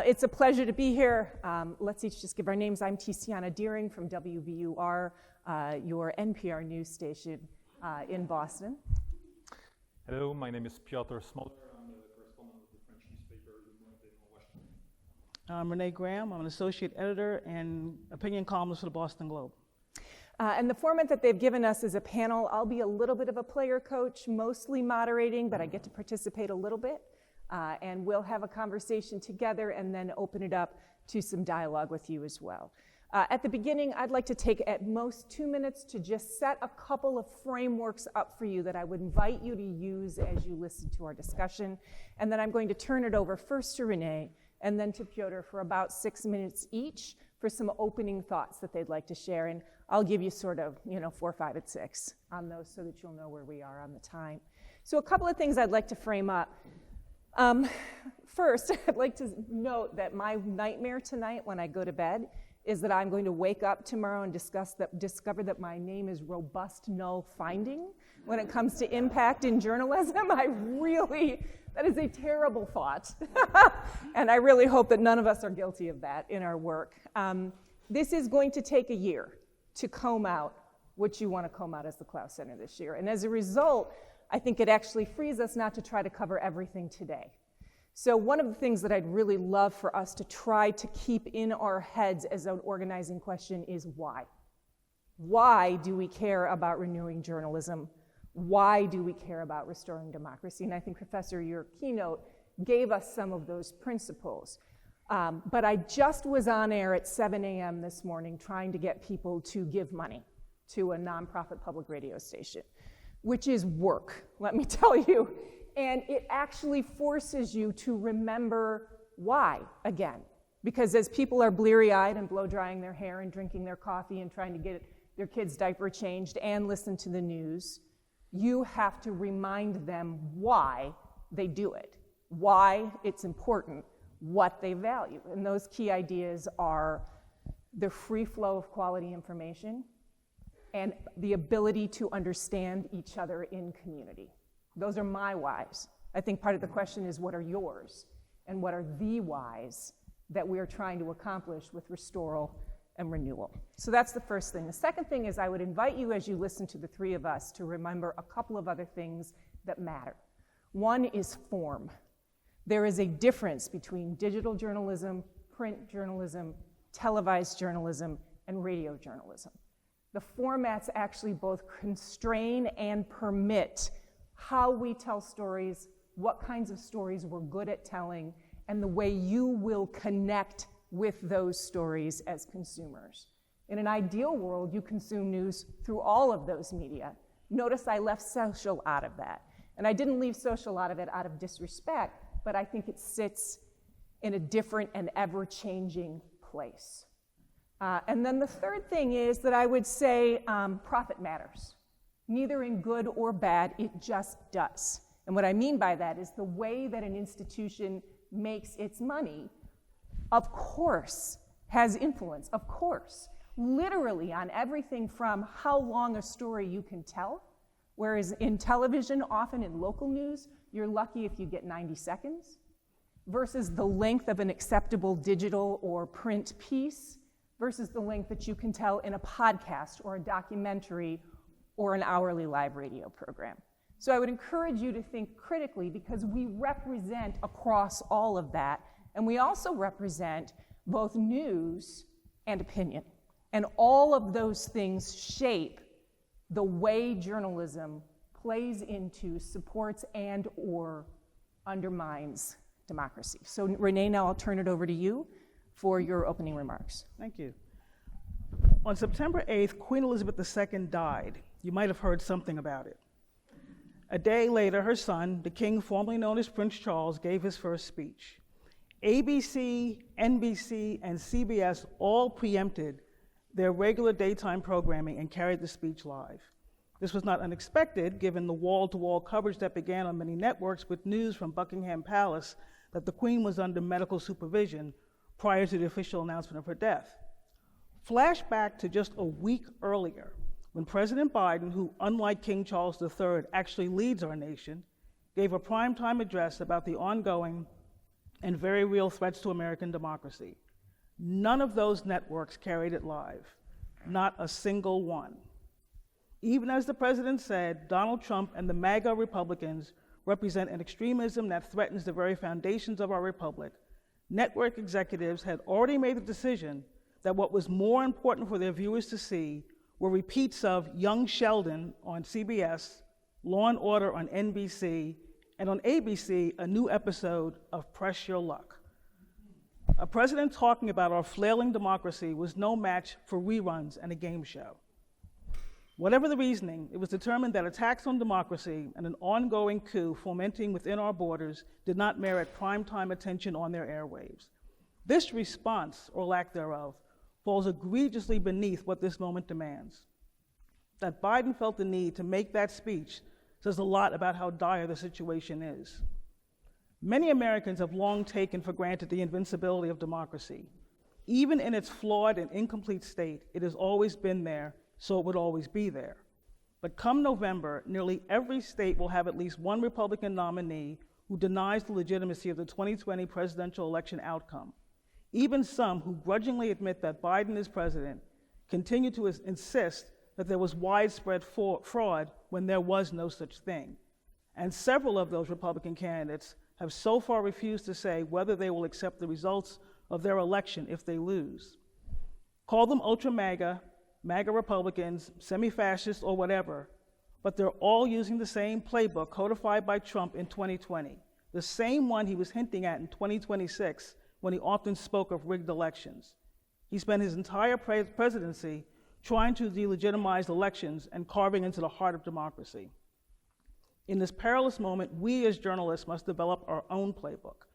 It's a pleasure to be here. Let's each just give our names. I'm Tiziana Deering from WVUR, your NPR news station in Boston. Hello, my name is Piotr Smoler. I'm the correspondent of the French newspaper Le Monde in Washington. I'm Renee Graham. I'm an associate editor and opinion columnist for the Boston Globe. And the format that they've given us is a panel. I'll be a little bit of a player coach, mostly moderating, but I get to participate a little bit. And we'll have a conversation together and then open it up to some dialogue with you as well. At the beginning, I'd like to take at most 2 minutes to just set a couple of frameworks up for you that I would invite you to use as you listen to our discussion. And then I'm going to turn it over first to Renee and then to Piotr for about 6 minutes each for some opening thoughts that they'd like to share. And I'll give you sort of, 4, 5, and 6 on those so that you'll know where we are on the time. So a couple of things I'd like to frame up. First, I'd like to note that my nightmare tonight when I go to bed is that I'm going to wake up tomorrow and discover that my name is Robust Null Finding when it comes to impact in journalism. That is a terrible thought. And I really hope that none of us are guilty of that in our work. This is going to take a year to comb out what you want to comb out as the Clough Center this year. And as a result, I think it actually frees us not to try to cover everything today. So one of the things that I'd really love for us to try to keep in our heads as an organizing question is why? Why do we care about renewing journalism? Why do we care about restoring democracy? And I think, Professor, your keynote gave us some of those principles. But I just was on air at 7 a.m. this morning trying to get people to give money to a nonprofit public radio station, which is work, let me tell you. And it actually forces you to remember why again. Because as people are bleary-eyed and blow-drying their hair and drinking their coffee and trying to get their kids' diaper changed and listen to the news, you have to remind them why they do it, why it's important, what they value. And those key ideas are the free flow of quality information and the ability to understand each other in community. Those are my whys. I think part of the question is, what are yours? And what are the whys that we are trying to accomplish with restoral and renewal? So that's the first thing. The second thing is I would invite you, as you listen to the three of us, to remember a couple of other things that matter. One is form. There is a difference between digital journalism, print journalism, televised journalism, and radio journalism. The formats actually both constrain and permit how we tell stories, what kinds of stories we're good at telling, and the way you will connect with those stories as consumers. In an ideal world, you consume news through all of those media. Notice I left social out of that. And I didn't leave social out of it out of disrespect, but I think it sits in a different and ever-changing place. And then the third thing is that I would say profit matters. Neither in good or bad, it just does. And what I mean by that is the way that an institution makes its money, of course, has influence, of course, literally on everything from how long a story you can tell, whereas in television, often in local news, you're lucky if you get 90 seconds, versus the length of an acceptable digital or print piece, versus the length that you can tell in a podcast or a documentary or an hourly live radio program. So I would encourage you to think critically, because we represent across all of that, and we also represent both news and opinion. And all of those things shape the way journalism plays into, supports, and or undermines democracy. So Renee, now I'll turn it over to you for your opening remarks. Thank you. On September 8th, Queen Elizabeth II died. You might have heard something about it. A day later, her son, the king formerly known as Prince Charles, gave his first speech. ABC, NBC, and CBS all preempted their regular daytime programming and carried the speech live. This was not unexpected, given the wall-to-wall coverage that began on many networks with news from Buckingham Palace that the Queen was under medical supervision prior to the official announcement of her death. Flashback to just a week earlier, when President Biden, who, unlike King Charles III, actually leads our nation, gave a primetime address about the ongoing and very real threats to American democracy. None of those networks carried it live, not a single one. Even as the president said, Donald Trump and the MAGA Republicans represent an extremism that threatens the very foundations of our republic. Network executives had already made the decision that what was more important for their viewers to see were repeats of Young Sheldon on CBS, Law and Order on NBC, and on ABC, a new episode of Press Your Luck. A president talking about our flailing democracy was no match for reruns and a game show. Whatever the reasoning, it was determined that attacks on democracy and an ongoing coup fomenting within our borders did not merit primetime attention on their airwaves. This response, or lack thereof, falls egregiously beneath what this moment demands. That Biden felt the need to make that speech says a lot about how dire the situation is. Many Americans have long taken for granted the invincibility of democracy. Even in its flawed and incomplete state, it has always been there, so it would always be there. But come November, nearly every state will have at least one Republican nominee who denies the legitimacy of the 2020 presidential election outcome. Even some who grudgingly admit that Biden is president continue to insist that there was widespread fraud when there was no such thing. And several of those Republican candidates have so far refused to say whether they will accept the results of their election if they lose. Call them ultra-MAGA, MAGA Republicans, semi-fascist, or whatever, but they're all using the same playbook codified by Trump in 2020, the same one he was hinting at in 2026 when he often spoke of rigged elections. He spent his entire presidency trying to delegitimize elections and carving into the heart of democracy. In this perilous moment, we as journalists must develop our own playbook,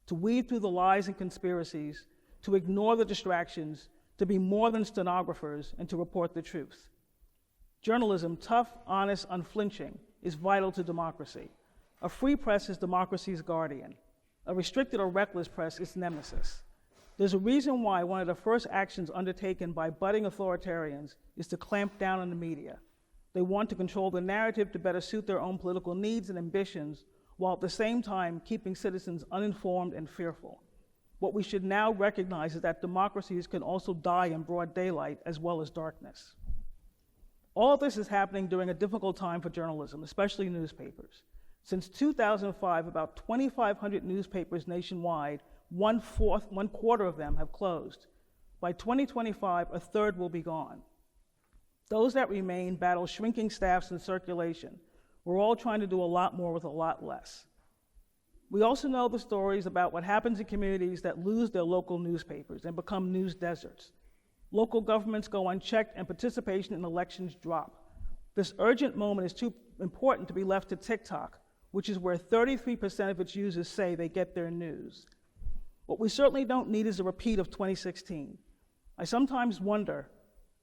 to weed through the lies and conspiracies, to ignore the distractions, to be more than stenographers, and to report the truth. Journalism, tough, honest, unflinching, is vital to democracy. A free press is democracy's guardian. A restricted or reckless press is nemesis. There's a reason why one of the first actions undertaken by budding authoritarians is to clamp down on the media. They want to control the narrative to better suit their own political needs and ambitions, while at the same time keeping citizens uninformed and fearful. What we should now recognize is that democracies can also die in broad daylight as well as darkness. All of this is happening during a difficult time for journalism, especially newspapers. Since 2005, about 2,500 newspapers nationwide, one quarter of them have closed. By 2025, a third will be gone. Those that remain battle shrinking staffs and circulation. We're all trying to do a lot more with a lot less. We also know the stories about what happens in communities that lose their local newspapers and become news deserts. Local governments go unchecked and participation in elections drop. This urgent moment is too important to be left to TikTok, which is where 33% of its users say they get their news. What we certainly don't need is a repeat of 2016. I sometimes wonder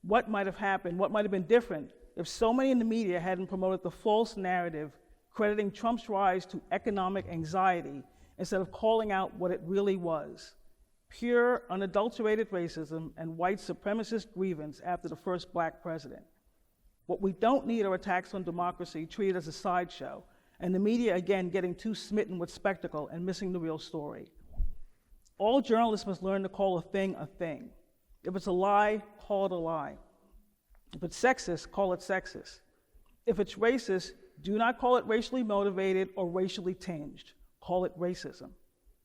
what might have happened, what might have been different if so many in the media hadn't promoted the false narrative crediting Trump's rise to economic anxiety instead of calling out what it really was: pure, unadulterated racism and white supremacist grievance after the first black president. What we don't need are attacks on democracy treated as a sideshow, and the media again getting too smitten with spectacle and missing the real story. All journalists must learn to call a thing a thing. If it's a lie, call it a lie. If it's sexist, call it sexist. If it's racist, do not call it racially motivated or racially tinged. Call it racism.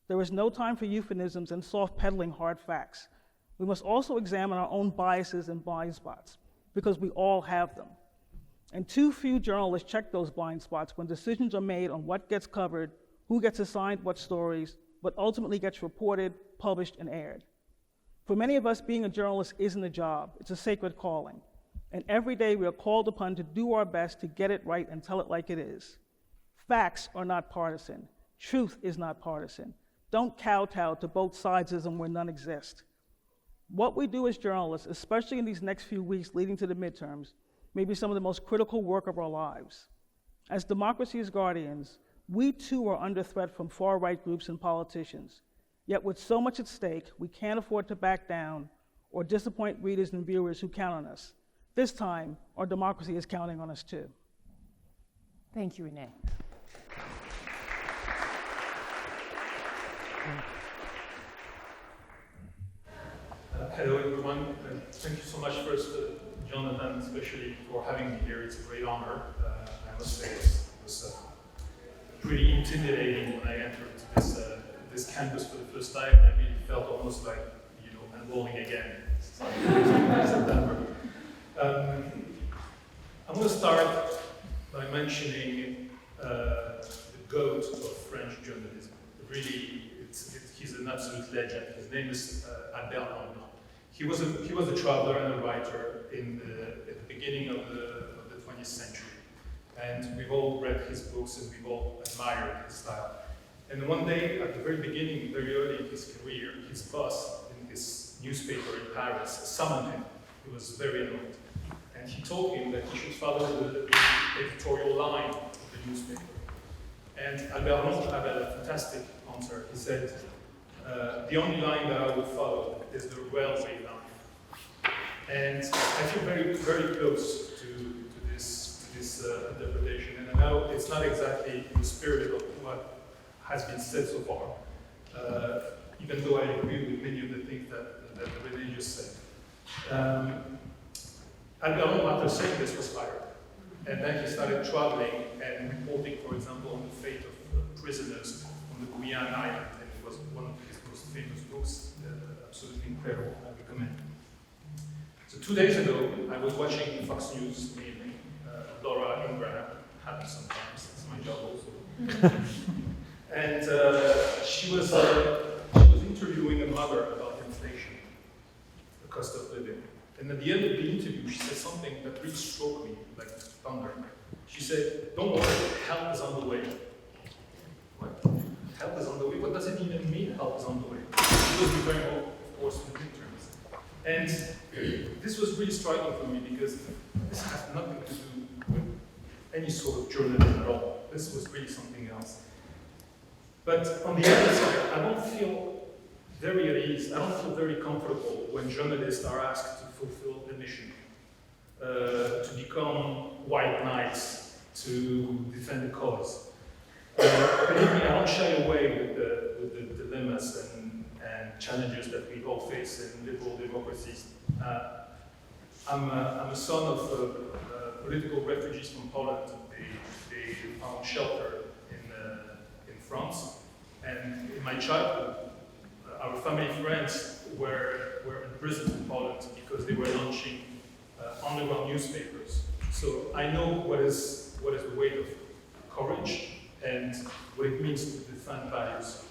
There is no time for euphemisms and soft peddling hard facts. We must also examine our own biases and blind spots, because we all have them. And too few journalists check those blind spots when decisions are made on what gets covered, who gets assigned what stories, what ultimately gets reported, published, and aired. For many of us, being a journalist isn't a job, it's a sacred calling. And every day we are called upon to do our best to get it right and tell it like it is. Facts are not partisan. Truth is not partisan. Don't kowtow to both sidesism where none exist. What we do as journalists, especially in these next few weeks leading to the midterms, may be some of the most critical work of our lives. As democracy's guardians, we too are under threat from far-right groups and politicians. Yet with so much at stake, we can't afford to back down or disappoint readers and viewers who count on us. This time, our democracy is counting on us too. Thank you, Renee. Hello everyone. Thank you so much first, Jonathan, especially for having me here. It's a great honor. I must say it was pretty intimidating when I entered this campus for the first time. I really felt almost like, enrolling again. In September. I'm going to start by mentioning the goat of French journalism. Really, he's an absolute legend. His name is Albert. He was a traveler and a writer at the beginning of the 20th century. And we've all read his books and we've all admired his style. And one day, at the very beginning, very early in his career, his boss in his newspaper in Paris summoned him. He was very annoyed. And he told him that he should follow the editorial line of the newspaper. And Albert had a fantastic answer. He said, the only line that I will follow is the railway line. And I feel very, very close to this interpretation. And I know it's not exactly the spirit of what has been said so far, even though I agree with many of the things that René just said. Albert, after saying this, was fired. And then he started traveling and reporting, for example, on the fate of prisoners on the Guyana Island. And it was one of his most famous books, absolutely incredible, I recommend. So 2 days ago, I was watching Fox News, mainly. Laura Ingraham, happens sometimes, it's my job also. And she was interviewing a mother about inflation, the cost of living. And at the end of the interview, she said something that really struck me like thunder. She said, "Don't worry, help is on the way." What? Help is on the way? What does it even mean, help is on the way? She was referring, of course, to midterms. And this was really striking for me because this has nothing to do with any sort of journalism at all. This was really something else. But on the other side, I don't feel very at ease, I don't feel very comfortable when journalists are asked to fulfill the mission, to become white knights, to defend the cause. Believe me, I don't shy away with the dilemmas and challenges that we all face in liberal democracies. I'm a son of political refugees from Poland. They found shelter in France, and in my childhood, our family friends were imprisoned in Poland because they were launching underground newspapers. So I know what is the weight of courage and what it means to defend values.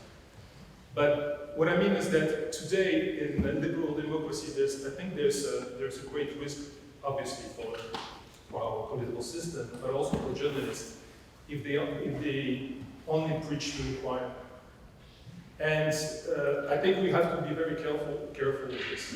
But what I mean is that today in the liberal democracy, I think there's a great risk, obviously, for our political system, but also for journalists, if they only preach to the choir. And I think we have to be very careful with this.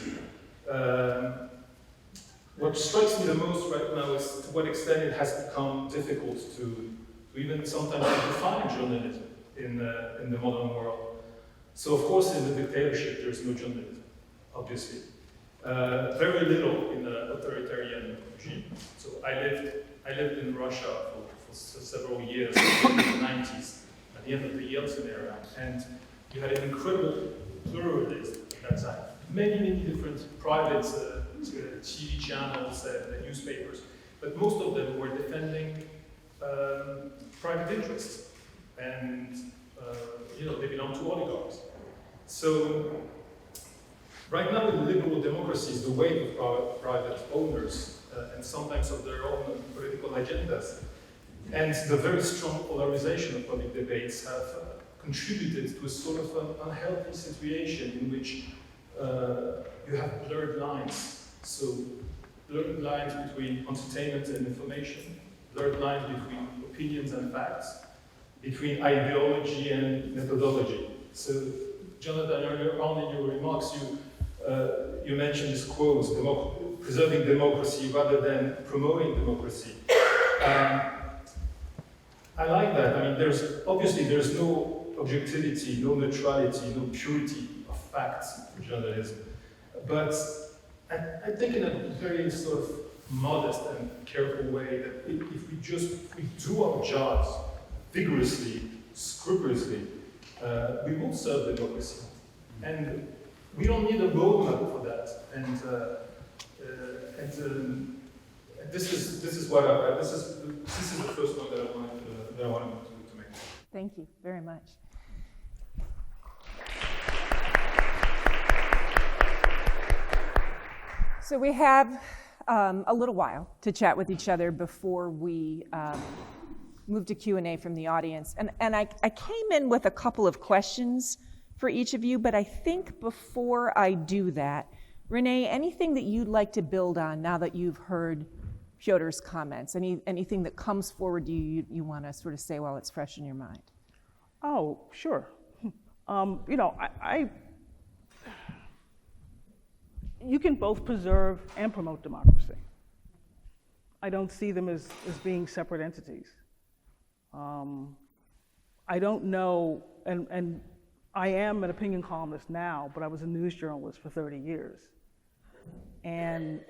What strikes me the most right now is to what extent it has become difficult to even sometimes define journalism in the modern world. So of course in the dictatorship there's no journalism, obviously. Very little in the authoritarian regime. So I lived in Russia for several years in the 90s, at the end of the Yeltsin era, and you had an incredible pluralism at that time. Many different private TV channels and newspapers, but most of them were defending private interests, and they belong to oligarchs. So right now in liberal democracies, the weight of private owners and sometimes of their own political agendas and the very strong polarization of public debates have contributed to a sort of an unhealthy situation in which you have blurred lines. So blurred lines between entertainment and information, blurred lines between opinions and facts, between ideology and methodology. So Jonathan, earlier on in your remarks, you mentioned this quote, preserving democracy rather than promoting democracy. I like that. I mean, there's no objectivity, no neutrality, no purity of facts for journalism. But I think in a very sort of modest and careful way that if we do our jobs vigorously, scrupulously, we will serve democracy. And we don't need a roadmap for that. And this is what this is the first note that I wanted to make. Thank you very much. So we have a little while to chat with each other before we move to Q&A from the audience. And I came in with a couple of questions for each of you, but I think before I do that, Renee, anything that you'd like to build on now that you've heard Piotr's comments? Anything that comes forward you want to sort of say while it's fresh in your mind? Oh, sure. You can both preserve and promote democracy. I don't see them as being separate entities. I don't know, and I am an opinion columnist now, but I was a news journalist for 30 years. And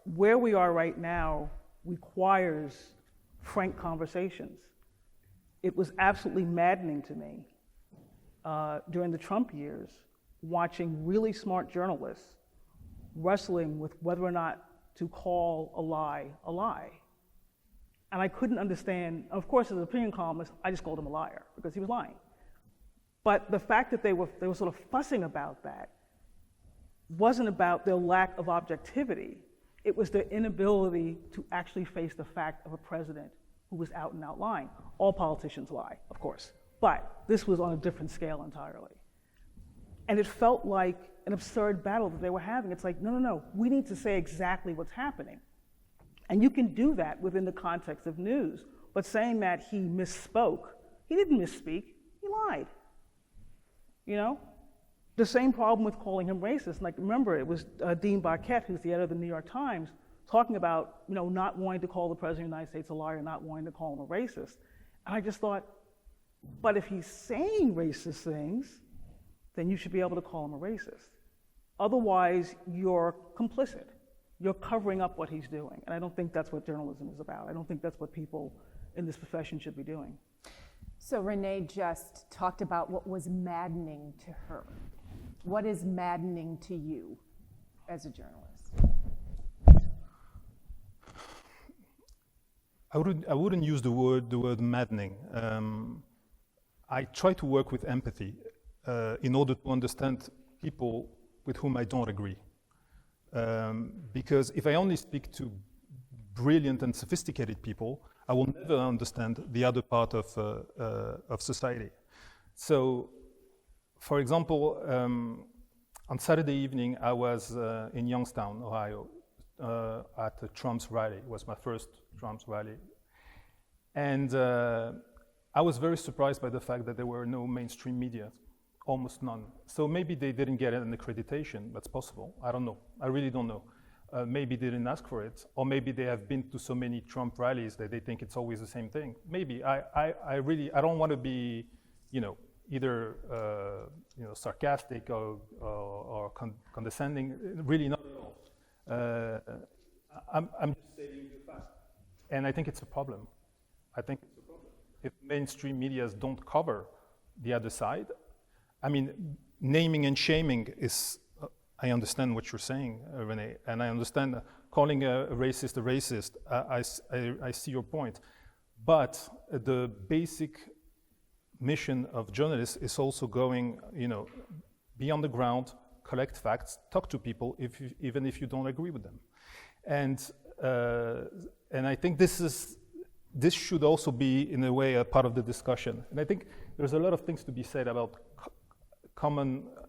where we are right now requires frank conversations. It was absolutely maddening to me during the Trump years, watching really smart journalists wrestling with whether or not to call a lie. And I couldn't understand, of course, as an opinion columnist, I just called him a liar because he was lying. But the fact that they were sort of fussing about that wasn't about their lack of objectivity. It was their inability to actually face the fact of a president who was out and out lying. All politicians lie, of course, but this was on a different scale entirely. And it felt like an absurd battle that they were having. It's like, no, we need to say exactly what's happening. And you can do that within the context of news, but saying that he misspoke, he didn't misspeak, he lied. You know? The same problem with calling him racist. Like, remember, it was Dean Barquette, who's the editor of the New York Times, talking about, not wanting to call the President of the United States a liar, not wanting to call him a racist. And I just thought, but if he's saying racist things, then you should be able to call him a racist. Otherwise, you're complicit. You're covering up what he's doing. And I don't think that's what journalism is about. I don't think that's what people in this profession should be doing. So Renee just talked about what was maddening to her. What is maddening to you as a journalist? I wouldn't use the word maddening. I try to work with empathy in order to understand people with whom I don't agree. Because if I only speak to brilliant and sophisticated people, I will never understand the other part of society. So, for example, on Saturday evening, I was in Youngstown, Ohio, at Trump's rally. It was my first Trump's rally. And I was very surprised by the fact that there were no mainstream media, almost none. So maybe they didn't get an accreditation. That's possible. I don't know. I really don't know. Maybe they didn't ask for it, or maybe they have been to so many Trump rallies that they think it's always the same thing. Maybe. I don't want to be, either sarcastic or condescending. Really not at all. I'm just stating the fact, and I think it's a problem. If mainstream medias don't cover the other side, I mean, naming and shaming is. I understand what you're saying, Renee, and I understand calling a racist a racist. I see your point, but the basic mission of journalists is also going, be on the ground, collect facts, talk to people, even if you don't agree with them, and I think this should also be, in a way, a part of the discussion. And I think there's a lot of things to be said about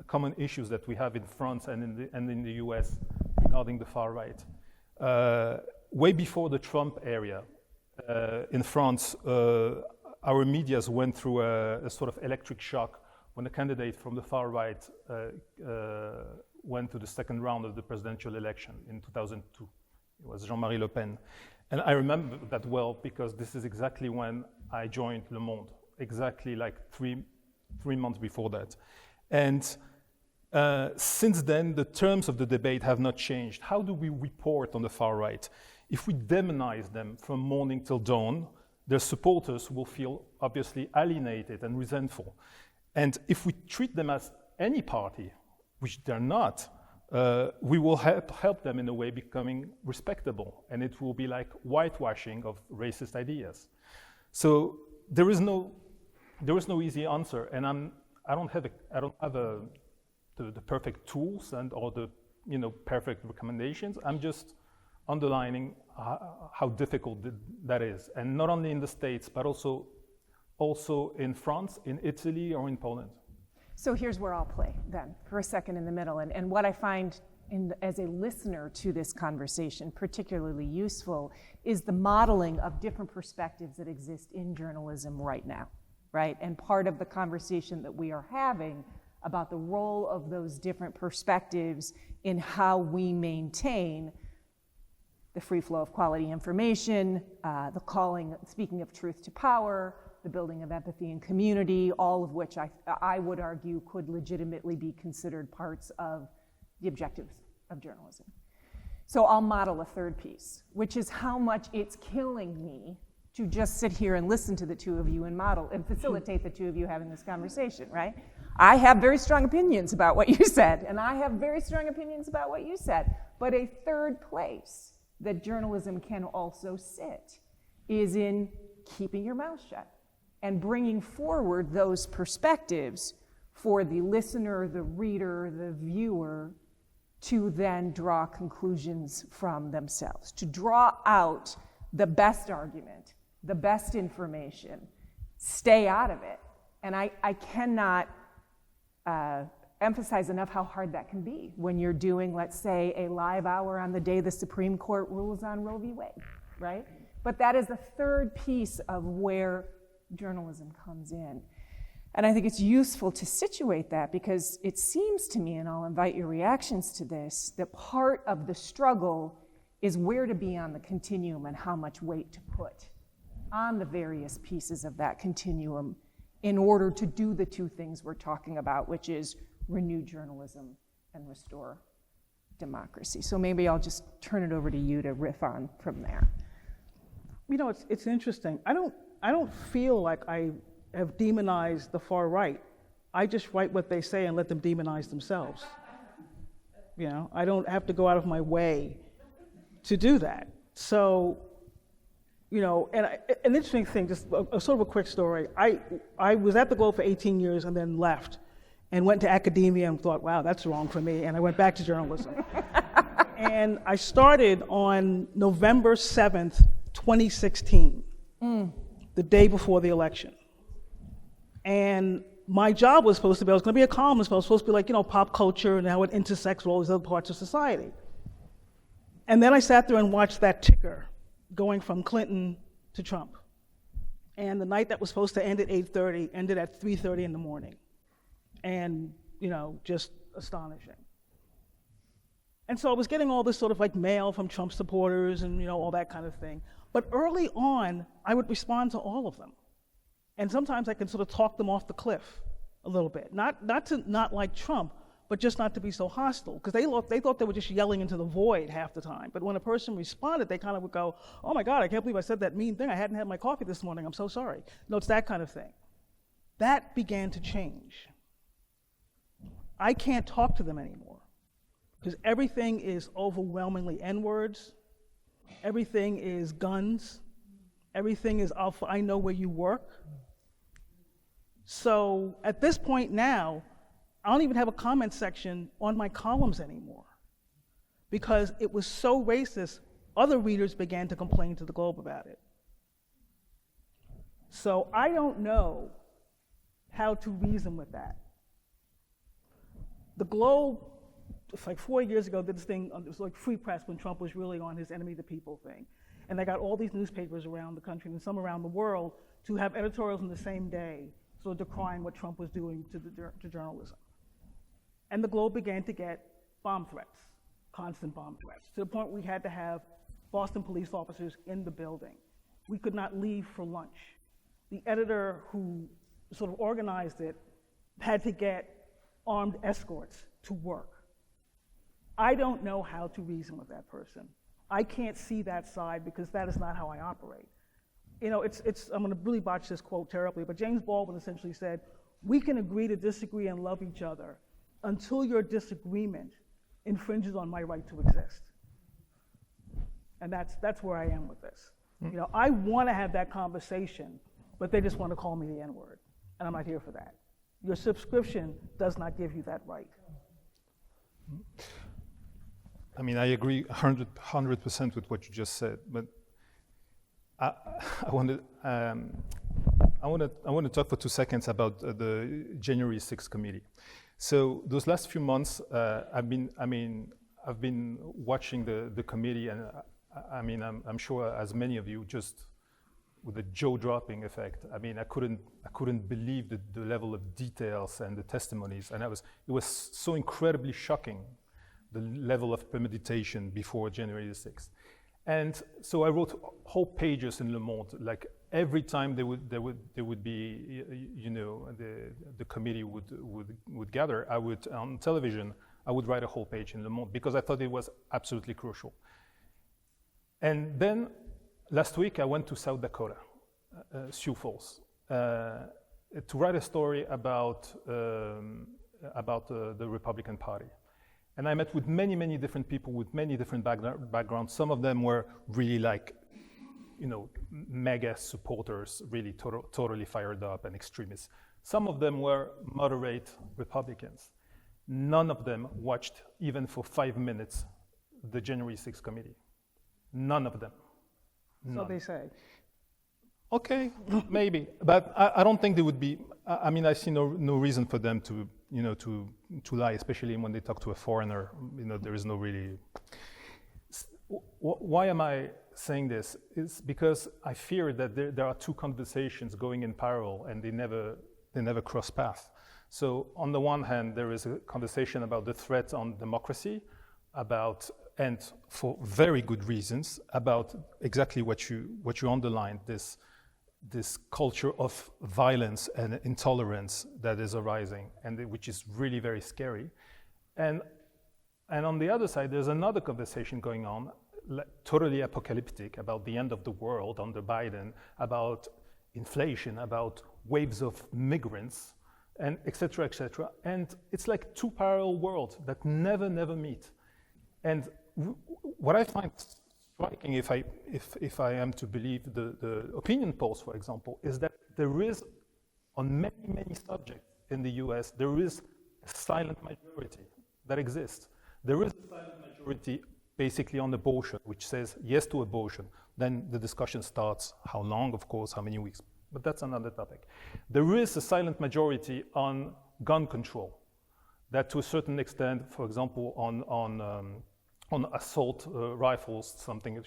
common issues that we have in France and in the US regarding the far right. Way before the Trump era, in France, our medias went through a sort of electric shock when a candidate from the far right went to the second round of the presidential election in 2002. It was Jean-Marie Le Pen. And I remember that well because this is exactly when I joined Le Monde, exactly like three months before that. And since then, the terms of the debate have not changed. How do we report on the far right? If we demonize them from morning till dawn, their supporters will feel obviously alienated and resentful. And if we treat them as any party, which they're not, we will help them in a way becoming respectable, and it will be like whitewashing of racist ideas. So there is no easy answer, and I don't have the perfect tools or the perfect recommendations. I'm just underlining how difficult that is, and not only in the States, but also in France, in Italy, or in Poland. So here's where I'll play then for a second in the middle. And what I find as a listener to this conversation particularly useful is the modeling of different perspectives that exist in journalism right now, right? And part of the conversation that we are having about the role of those different perspectives in how we maintain the free flow of quality information, speaking of truth to power, the building of empathy and community, all of which I would argue could legitimately be considered parts of the objectives of journalism. So I'll model a third piece, which is how much it's killing me to just sit here and listen to the two of you and model and facilitate the two of you having this conversation, right? I have very strong opinions about what you said, and I have very strong opinions about what you said, but a third place that journalism can also sit is in keeping your mouth shut and bringing forward those perspectives for the listener, the reader, the viewer to then draw conclusions from themselves, to draw out the best argument, the best information, stay out of it. And I cannot emphasize enough how hard that can be when you're doing, let's say, a live hour on the day the Supreme Court rules on Roe v. Wade, right? But that is the third piece of where journalism comes in. And I think it's useful to situate that because it seems to me, and I'll invite your reactions to this, that part of the struggle is where to be on the continuum and how much weight to put on the various pieces of that continuum in order to do the two things we're talking about, which is renew journalism and restore democracy. So maybe I'll just turn it over to you to riff on from there. It's interesting. I don't feel like I have demonized the far right. I just write what they say and let them demonize themselves. I don't have to go out of my way to do that. So, and an interesting thing, just a sort of a quick story. I was at the Globe for 18 years and then left and went to academia and thought, wow, that's wrong for me. And I went back to journalism. And I started on November 7th, 2016, the day before the election. And my job was supposed to be, I was going to be a columnist, but I was supposed to be like, pop culture and how it intersects with all these other parts of society. And then I sat there and watched that ticker going from Clinton to Trump. And the night that was supposed to end at 8:30 ended at 3:30 in the morning. And, just astonishing. And so I was getting all this sort of like mail from Trump supporters and, all that kind of thing. But early on, I would respond to all of them. And sometimes I could sort of talk them off the cliff a little bit. Not to not like Trump, but just not to be so hostile. Because they thought they were just yelling into the void half the time. But when a person responded, they kind of would go, oh my God, I can't believe I said that mean thing. I hadn't had my coffee this morning. I'm so sorry. It's that kind of thing. That began to change. I can't talk to them anymore. Because everything is overwhelmingly N-words. Everything is guns. Everything is I know where you work. So at this point now, I don't even have a comment section on my columns anymore because it was so racist, other readers began to complain to the Globe about it. So I don't know how to reason with that. The Globe, it's like 4 years ago, did this thing, it was like free press when Trump was really on his enemy of the people thing. And they got all these newspapers around the country and some around the world to have editorials on the same day, sort of decrying what Trump was doing to journalism. And the Globe began to get bomb threats, constant bomb threats, to the point we had to have Boston police officers in the building. We could not leave for lunch. The editor who sort of organized it had to get armed escorts to work. I don't know how to reason with that person. I can't see that side because that is not how I operate. I'm going to really botch this quote terribly, but James Baldwin essentially said, we can agree to disagree and love each other until your disagreement infringes on my right to exist. And that's where I am with this. You know, I want to have that conversation, but they just want to call me the N-word, and I'm not here for that. Your subscription does not give you that right. I mean, I agree 100% with what you just said, but I want to talk for 2 seconds about the January 6th committee. So those last few months, I've been watching the committee, and I'm sure as many of you, just with a jaw-dropping effect. I mean, I couldn't believe the level of details and the testimonies, and it was so incredibly shocking, the level of premeditation before January the 6th. And so I wrote whole pages in Le Monde, like every time there would be, you know, the committee would gather, on television, I would write a whole page in Le Monde because I thought it was absolutely crucial. And then last week I went to South Dakota, Sioux Falls, to write a story about the Republican Party. And I met with many different people with many different backgrounds. Some of them were really like, you know, mega supporters, really totally fired up and extremists. Some of them were moderate Republicans. None of them watched even for 5 minutes the January 6th committee. None of them. None. So they say. Okay, maybe, but I don't think they would be. I mean, I see no reason for them to, you know, to lie, especially when they talk to a foreigner. You know, there is no really. Why am I saying this? It's because I fear that there are two conversations going in parallel, and they never cross paths. So on the one hand, there is a conversation about the threat on democracy, and for very good reasons, about exactly what you underlined, this culture of violence and intolerance that is arising, and which is really very scary. And on the other side, there's another conversation going on, totally apocalyptic, about the end of the world under Biden, about inflation, about waves of migrants, and et cetera, et cetera. And it's like two parallel worlds that never meet. And what I find striking, if I am to believe the opinion polls, for example, is that there is, on many subjects in the US, there is a silent majority that exists. There is a silent majority basically on abortion, which says yes to abortion. Then the discussion starts, how long, of course, how many weeks, but that's another topic. There is a silent majority on gun control, that to a certain extent, for example, on assault rifles, something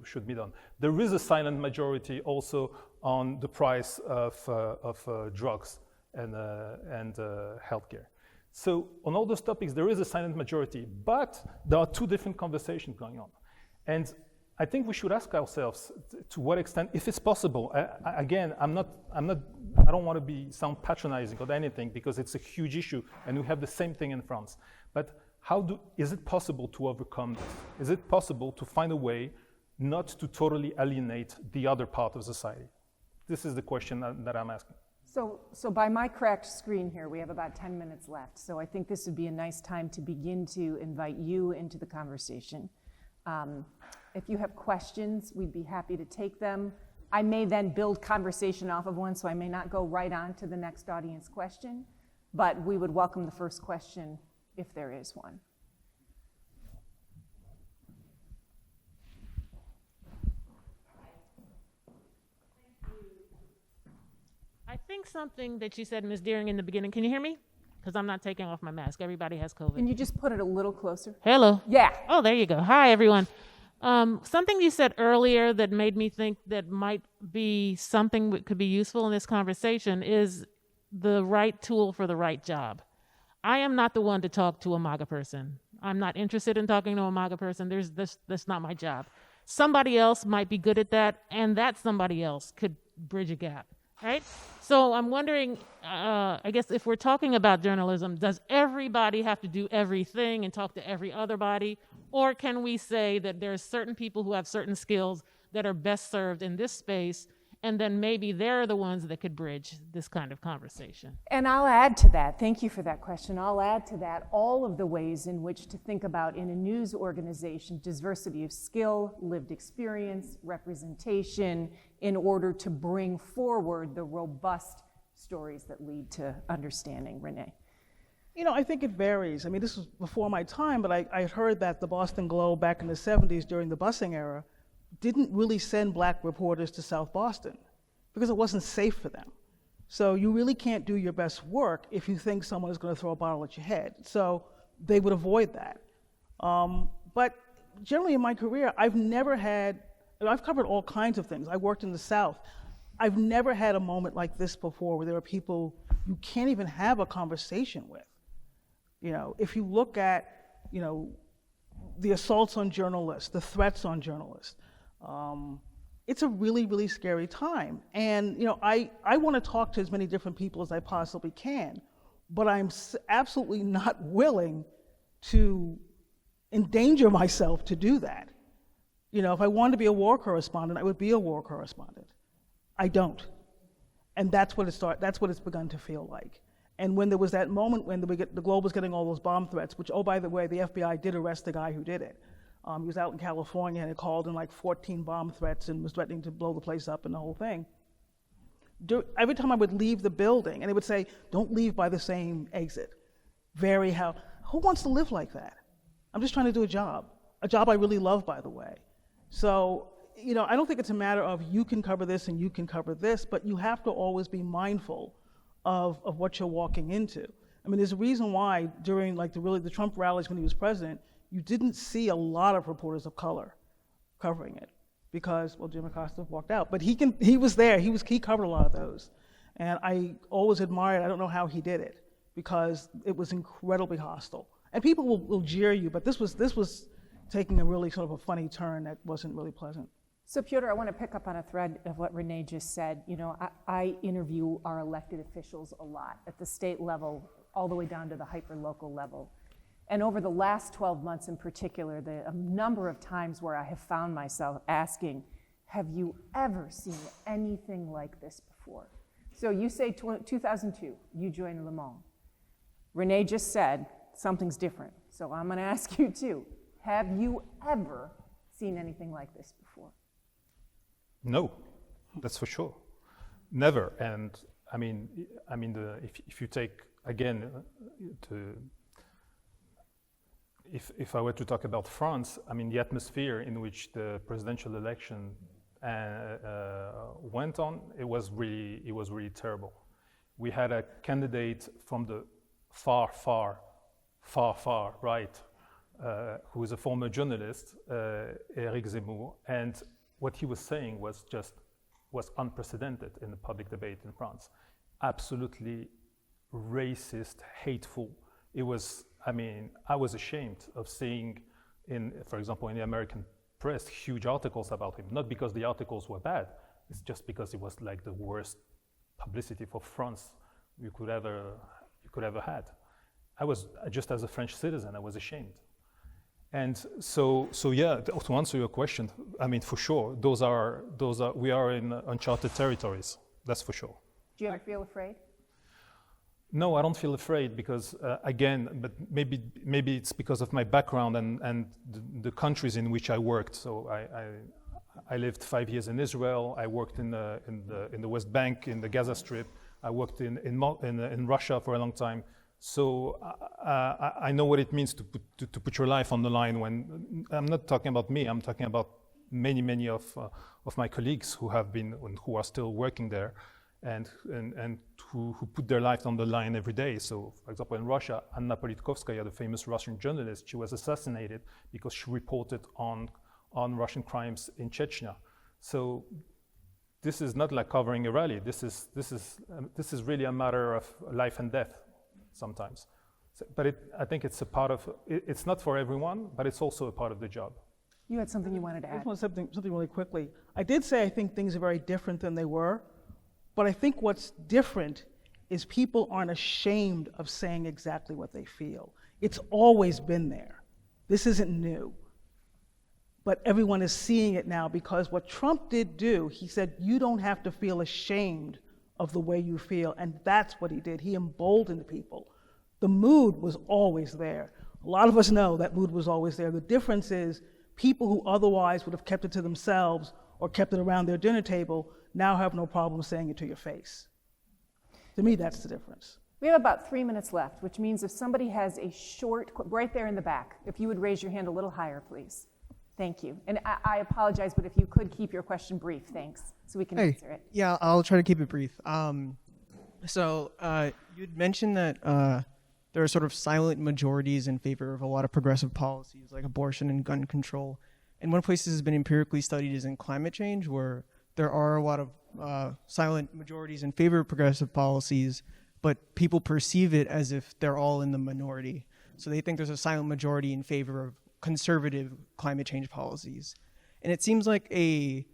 should be done. There is a silent majority also on the price of drugs and healthcare. So on all those topics, there is a silent majority, but there are two different conversations going on. And I think we should ask ourselves to what extent, if it's possible. Again, I don't want to sound patronizing or anything, because it's a huge issue, and we have the same thing in France. But is it possible to overcome this? Is it possible to find a way not to totally alienate the other part of society? This is the question that I'm asking. So by my cracked screen here, we have about 10 minutes left. So I think this would be a nice time to begin to invite you into the conversation. If you have questions, we'd be happy to take them. I may then build conversation off of one, so I may not go right on to the next audience question, but we would welcome the first question if there is one. I think something that you said, Ms. Deering, in the beginning, can you hear me? Because I'm not taking off my mask. Everybody has COVID. Can you just put it a little closer? Hello. Yeah. Oh, there you go. Hi, everyone. Something you said earlier that made me think that might be something that could be useful in this conversation is the right tool for the right job. I am not the one to talk to a MAGA person. I'm not interested in talking to a MAGA person. That's not my job. Somebody else might be good at that, and that somebody else could bridge a gap, right? So I'm wondering, I guess if we're talking about journalism, does everybody have to do everything and talk to every other body? Or can we say that there's certain people who have certain skills that are best served in this space, and then maybe they're the ones that could bridge this kind of conversation. And I'll add to that, thank you for that question, I'll add to that all of the ways in which to think about in a news organization diversity of skill, lived experience, representation, in order to bring forward the robust stories that lead to understanding. Renee. You know, I think it varies. I mean, this was before my time, but I heard that the Boston Globe back in the 70s during the busing era didn't really send black reporters to South Boston because it wasn't safe for them. So you really can't do your best work if you think someone is going to throw a bottle at your head. So they would avoid that. But generally in my career, I've covered all kinds of things. I worked in the South. I've never had a moment like this before where there are people you can't even have a conversation with. You know, if you look at, you know, the assaults on journalists, the threats on journalists, it's a really, really scary time. And, you know, I want to talk to as many different people as I possibly can, but I'm absolutely not willing to endanger myself to do that. You know, if I wanted to be a war correspondent, I would be a war correspondent. I don't. And that's what it's begun to feel like. And when there was that moment when the Globe was getting all those bomb threats, which, oh, by the way, the FBI did arrest the guy who did it. He was out in California and had called in like 14 bomb threats and was threatening to blow the place up and the whole thing. Every time I would leave the building, and they would say, don't leave by the same exit. Who wants to live like that? I'm just trying to do a job I really love, by the way. So, you know, I don't think it's a matter of you can cover this and you can cover this, but you have to always be mindful of what you're walking into. I mean, there's a reason why during like the Trump rallies when he was president, you didn't see a lot of reporters of color covering it because, well, Jim Acosta walked out, but he was there. He covered a lot of those, and I always admired. I don't know how he did it because it was incredibly hostile, and people will jeer you, but this was taking a really sort of a funny turn that wasn't really pleasant. So, Piotr, I want to pick up on a thread of what Renee just said. You know, I interview our elected officials a lot at the state level, all the way down to the hyper-local level. And over the last 12 months in particular, a number of times where I have found myself asking, have you ever seen anything like this before? So you say 2002, you joined Le Monde. Renee just said, something's different. So I'm going to ask you too, have you ever seen anything like this before? No, that's for sure. Never. And I mean, if you take again if I were to talk about France, I mean, the atmosphere in which the presidential election went on, it was really terrible. We had a candidate from the far right, who is a former journalist, Éric Zemmour, and what he was saying was unprecedented in the public debate in France. Absolutely racist, hateful. It was, I mean, I was ashamed of seeing for example, in the American press, huge articles about him, not because the articles were bad, it's just because it was like the worst publicity for France you could ever had. I was, just as a French citizen, I was ashamed. And so yeah, to answer your question, I mean, for sure, we are in uncharted territories, that's for sure. Do you ever feel afraid? No, I don't feel afraid because, again, but maybe it's because of my background and the countries in which I worked. So I lived 5 years in Israel, I worked in the West Bank, in the Gaza Strip, I worked in Russia for a long time. So I know what it means to put your life on the line. When I'm not talking about me, I'm talking about many of my colleagues who have been and who are still working there, and who put their life on the line every day. So, for example, in Russia, Anna Politkovskaya, the famous Russian journalist, she was assassinated because she reported on Russian crimes in Chechnya. So this is not like covering a rally. This is really a matter of life and death sometimes. So, but I think it's a part of, it's not for everyone, but it's also a part of the job. You had something you wanted to I add. just want something really quickly. I did say I think things are very different than they were, but I think what's different is people aren't ashamed of saying exactly what they feel. It's always been there. This isn't new. but everyone is seeing it now because what Trump did do, he said, you don't have to feel ashamed of the way you feel, and that's what he did. He emboldened people. The mood was always there. A lot of us know that mood was always there. The difference is people who otherwise would have kept it to themselves or kept it around their dinner table now have no problem saying it to your face. To me, that's the difference. We have about 3 minutes left, which means if somebody has a short, right there in the back, if you would raise your hand a little higher, please. Thank you. And I apologize, but if you could keep your question brief, thanks, so we can answer it. Yeah, I'll try to keep it brief. So you'd mentioned that there are sort of silent majorities in favor of a lot of progressive policies like abortion and gun control. And one place this has been empirically studied is in climate change, where there are a lot of silent majorities in favor of progressive policies, but people perceive it as if they're all in the minority. So they think there's a silent majority in favor of conservative climate change policies. And it seems like a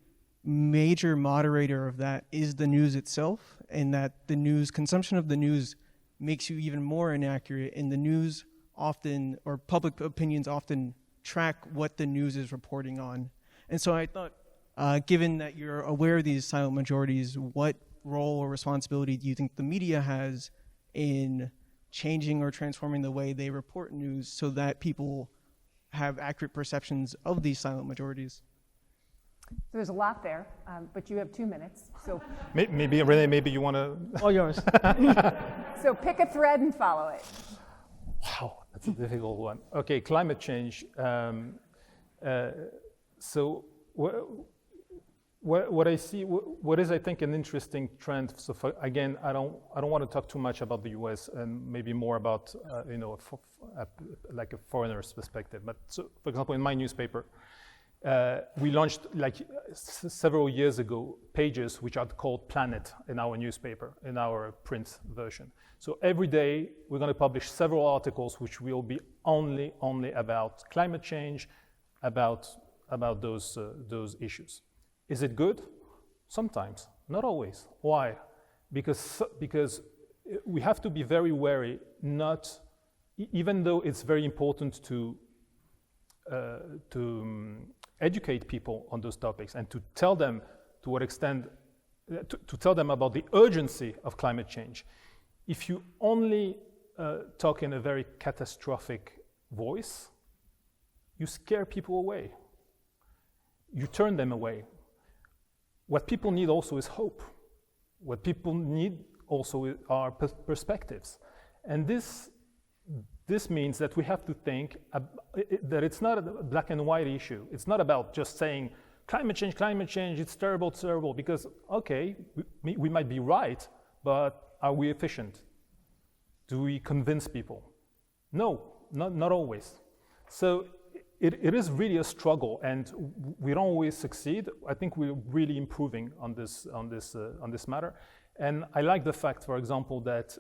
major moderator of that is the news itself, and that the news, consumption of the news makes you even more inaccurate, and the news often, or public opinions often track what the news is reporting on. And so I thought, given that you're aware of these silent majorities, what role or responsibility do you think the media has in changing or transforming the way they report news so that people have accurate perceptions of these silent majorities? So there's a lot there, but you have 2 minutes. So Maybe, Renee, maybe you want to... All yours. so pick a thread and follow it. Wow, that's a difficult one. Okay, climate change. So what I see, what is I think an interesting trend. So again, I don't want to talk too much about the U.S. and maybe more about like a foreigner's perspective. But so, for example, in my newspaper, we launched like several years ago pages which are called Planet in our newspaper, in our print version. So every day we're going to publish several articles which will be only about climate change, about those issues. Is it good? Sometimes, not always. Why? Because we have to be very wary. Not even though it's very important to educate people on those topics and to tell them to what extent, to tell them about the urgency of climate change. If you only talk in a very catastrophic voice, you scare people away. You turn them away. What people need also is hope. What people need also are perspectives. And this means that we have to think that it's not a black and white issue. It's not about just saying climate change, it's terrible, because, okay, we might be right, but are we efficient? Do we convince people? No, not always. So it is really a struggle, and we don't always succeed. I think we're really improving on this matter. And I like the fact, for example, that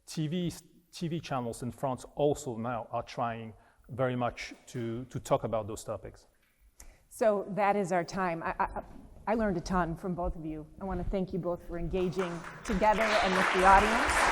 TV channels in France also now are trying very much to talk about those topics. So that is our time. I learned a ton from both of you. I want to thank you both for engaging together and with the audience.